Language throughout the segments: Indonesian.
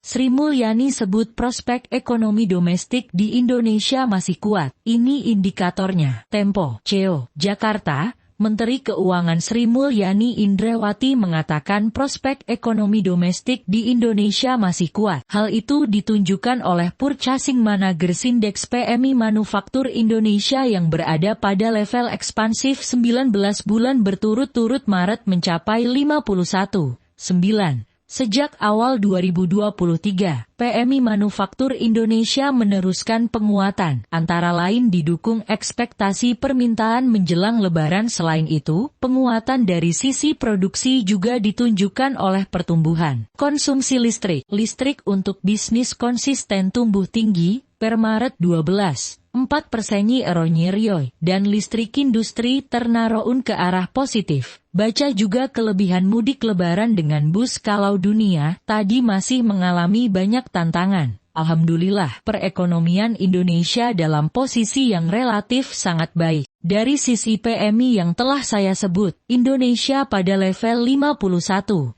Sri Mulyani sebut prospek ekonomi domestik di Indonesia masih kuat. Ini indikatornya. Tempo, CEO, Jakarta, Menteri Keuangan Sri Mulyani Indrawati mengatakan prospek ekonomi domestik di Indonesia masih kuat. Hal itu ditunjukkan oleh Purchasing Managers Index PMI Manufaktur Indonesia yang berada pada level ekspansif 19 bulan berturut-turut Maret mencapai 51,9. Sejak awal 2023, PMI Manufaktur Indonesia meneruskan penguatan, antara lain didukung ekspektasi permintaan menjelang Lebaran. Selain itu, penguatan dari sisi produksi juga ditunjukkan oleh pertumbuhan konsumsi listrik. Listrik untuk bisnis konsisten tumbuh tinggi, per Maret 12,4% year-on-year, dan listrik industri ternaroun ke arah positif. Baca juga kelebihan mudik Lebaran dengan bus. Kalau dunia tadi masih mengalami banyak tantangan, alhamdulillah perekonomian Indonesia dalam posisi yang relatif sangat baik. Dari sisi PMI yang telah saya sebut, Indonesia pada level 51,9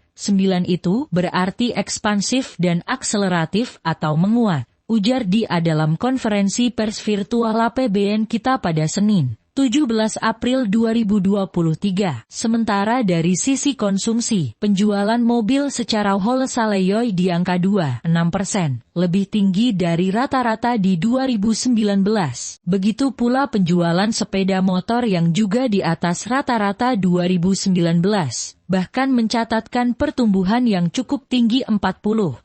itu berarti ekspansif dan akseleratif atau menguat, ujar dia dalam konferensi pers virtual APBN kita pada Senin, 17 April 2023. Sementara dari sisi konsumsi, penjualan mobil secara wholesale di angka 2,6%, lebih tinggi dari rata-rata di 2019. Begitu pula penjualan sepeda motor yang juga di atas rata-rata 2019, bahkan mencatatkan pertumbuhan yang cukup tinggi 45%.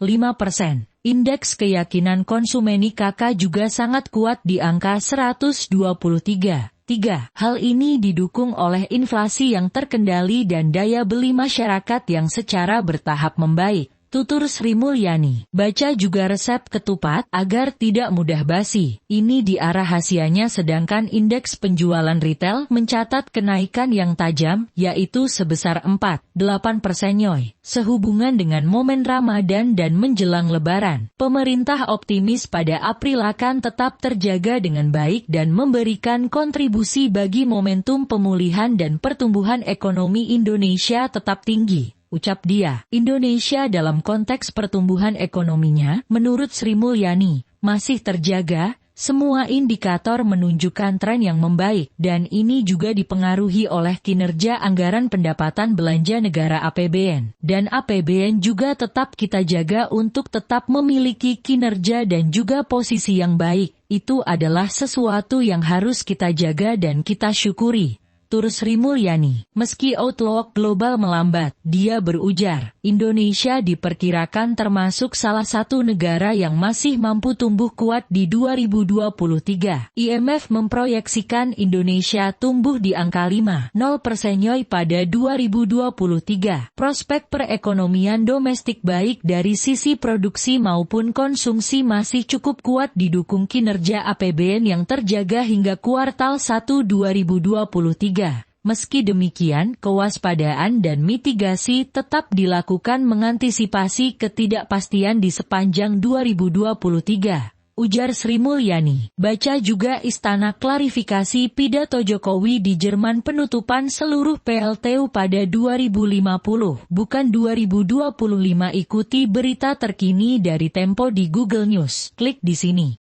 Indeks keyakinan konsumen IKK juga sangat kuat di angka 123,3. Hal ini didukung oleh inflasi yang terkendali dan daya beli masyarakat yang secara bertahap membaik, tutur Sri Mulyani. Baca juga resep ketupat agar tidak mudah basi. Ini di arah rahasianya, sedangkan indeks penjualan retail mencatat kenaikan yang tajam, yaitu sebesar 4,8%. Sehubungan dengan momen Ramadan dan menjelang Lebaran, pemerintah optimis pada April akan tetap terjaga dengan baik dan memberikan kontribusi bagi momentum pemulihan dan pertumbuhan ekonomi Indonesia tetap tinggi, ucap dia. Indonesia dalam konteks pertumbuhan ekonominya, menurut Sri Mulyani, masih terjaga. Semua indikator menunjukkan tren yang membaik, dan ini juga dipengaruhi oleh kinerja anggaran pendapatan belanja negara APBN. Dan APBN juga tetap kita jaga untuk tetap memiliki kinerja dan juga posisi yang baik. Itu adalah sesuatu yang harus kita jaga dan kita syukuri, tutur Sri Mulyani. Meski outlook global melambat, dia berujar, Indonesia diperkirakan termasuk salah satu negara yang masih mampu tumbuh kuat di 2023. IMF memproyeksikan Indonesia tumbuh di angka 5,0% pada 2023. Prospek perekonomian domestik baik dari sisi produksi maupun konsumsi masih cukup kuat didukung kinerja APBN yang terjaga hingga kuartal 1 2023. Meski demikian, kewaspadaan dan mitigasi tetap dilakukan mengantisipasi ketidakpastian di sepanjang 2023, ujar Sri Mulyani. Baca juga Istana klarifikasi pidato Jokowi di Jerman penutupan seluruh PLTU pada 2050, bukan 2025. Ikuti berita terkini dari Tempo di Google News. Klik di sini.